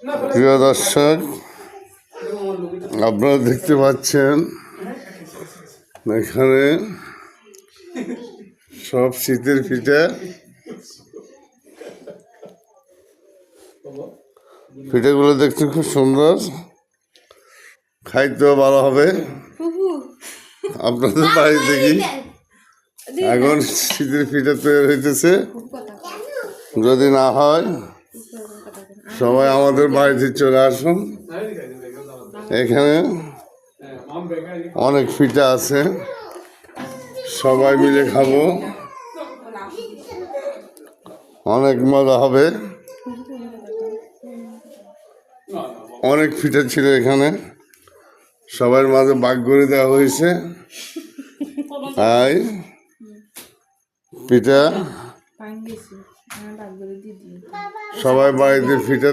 প্রিয় দর্শক, আপনারা দেখতে পাচ্ছেন এখানে সব শীতের পিঠা। পিঠাগুলো দেখতে খুব সুন্দর, খাইতেও ভালো হবে। আপনাদের বাড়ি দেখি এখন শীতের পিঠা তৈরি হইতেছে। যদি না হয় সবাই আমাদের বাড়িতে চলে আসুন। এখানে অনেক পিঠা আছে, সবাই মিলে খাবো, অনেক মজা হবে। অনেক পিঠা ছিল এখানে, সবার মাঝে ভাগ করে দেওয়া হয়েছে। তাই পিঠা সবাই বাড়িতে পিঠা